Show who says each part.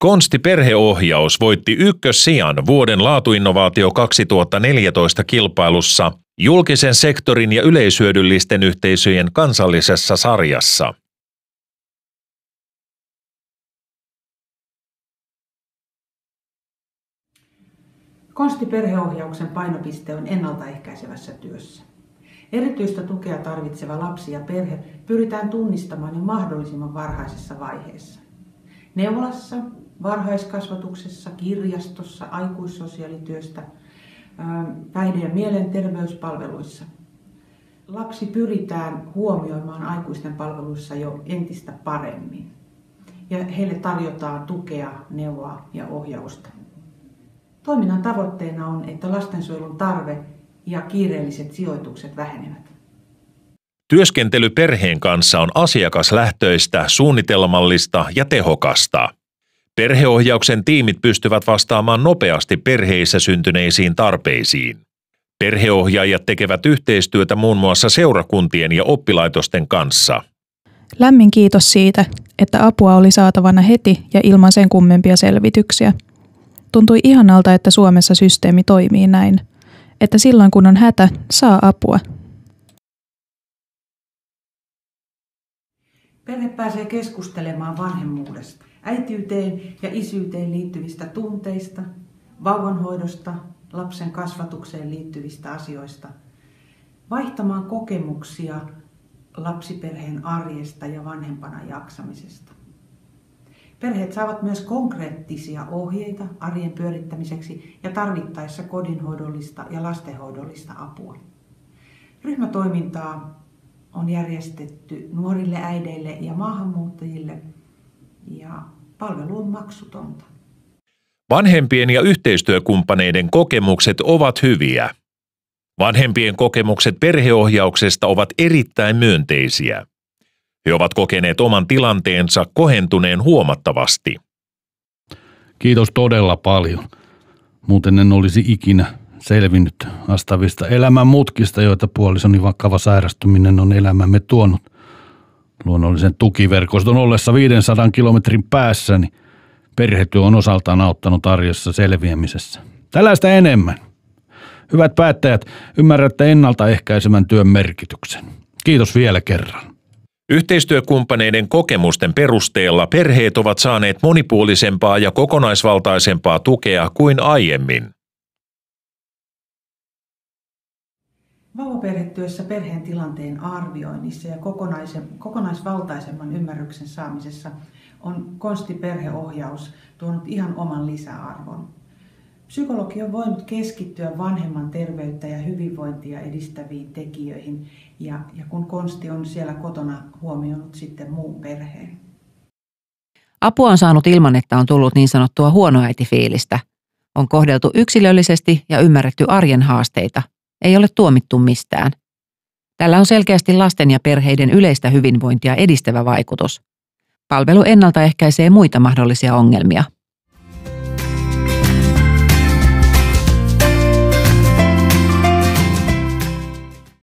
Speaker 1: Konsti Perheohjaus voitti ykkössijan vuoden laatuinnovaatio 2014 kilpailussa julkisen sektorin ja yleishyödyllisten yhteisöjen kansallisessa sarjassa.
Speaker 2: Konsti Perheohjauksen painopiste on ennaltaehkäisevässä työssä. Erityistä tukea tarvitseva lapsi ja perhe pyritään tunnistamaan jo mahdollisimman varhaisessa vaiheessa. Neuvolassa, varhaiskasvatuksessa, kirjastossa, aikuissosiaalityöstä, päihde- ja mielenterveyspalveluissa. Lapsi pyritään huomioimaan aikuisten palveluissa jo entistä paremmin ja heille tarjotaan tukea, neuvoa ja ohjausta. Toiminnan tavoitteena on, että lastensuojelun tarve ja kiireelliset sijoitukset vähenevät.
Speaker 1: Työskentely perheen kanssa on asiakaslähtöistä, suunnitelmallista ja tehokasta. Perheohjauksen tiimit pystyvät vastaamaan nopeasti perheissä syntyneisiin tarpeisiin. Perheohjaajat tekevät yhteistyötä muun muassa seurakuntien ja oppilaitosten kanssa.
Speaker 3: Lämmin kiitos siitä, että apua oli saatavana heti ja ilman sen kummempia selvityksiä. Tuntui ihanalta, että Suomessa systeemi toimii näin, että silloin kun on hätä, saa apua.
Speaker 2: Perhe pääsee keskustelemaan vanhemmuudesta, äitiyteen ja isyyteen liittyvistä tunteista, vauvanhoidosta, lapsen kasvatukseen liittyvistä asioista, vaihtamaan kokemuksia lapsiperheen arjesta ja vanhempana jaksamisesta. Perheet saavat myös konkreettisia ohjeita arjen pyörittämiseksi ja tarvittaessa kodinhoidollista ja lastenhoidollista apua. Ryhmätoimintaa on järjestetty nuorille äideille ja maahanmuuttajille ja palvelu on maksutonta.
Speaker 1: Vanhempien ja yhteistyökumppaneiden kokemukset ovat hyviä. Vanhempien kokemukset perheohjauksesta ovat erittäin myönteisiä. He ovat kokeneet oman tilanteensa kohentuneen huomattavasti.
Speaker 4: Kiitos todella paljon. Muuten en olisi ikinä selvinnyt haastavista elämän mutkista, joita puolisoni vakava sairastuminen on elämämme tuonut. Luonnollisen tukiverkoston ollessa 500 kilometrin päässä, niin perhetyö on osaltaan auttanut arjessa selviämisessä. Tällaista enemmän. Hyvät päättäjät, ymmärrätte ennaltaehkäisevän työn merkityksen. Kiitos vielä kerran.
Speaker 1: Yhteistyökumppaneiden kokemusten perusteella perheet ovat saaneet monipuolisempaa ja kokonaisvaltaisempaa tukea kuin aiemmin.
Speaker 2: Vauvaperhetyössä perheen tilanteen arvioinnissa ja kokonaisvaltaisemman ymmärryksen saamisessa on Konsti Perheohjaus tuonut ihan oman lisäarvon. Psykologi on voinut keskittyä vanhemman terveyttä ja hyvinvointia edistäviin tekijöihin ja kun Konsti on siellä kotona huomioinut sitten muun perheen.
Speaker 5: Apua on saanut ilman, että on tullut niin sanottua huonoäitifiilistä. On kohdeltu yksilöllisesti ja ymmärretty arjen haasteita. Ei ole tuomittu mistään. Tällä on selkeästi lasten ja perheiden yleistä hyvinvointia edistävä vaikutus. Palvelu ennaltaehkäisee muita mahdollisia ongelmia.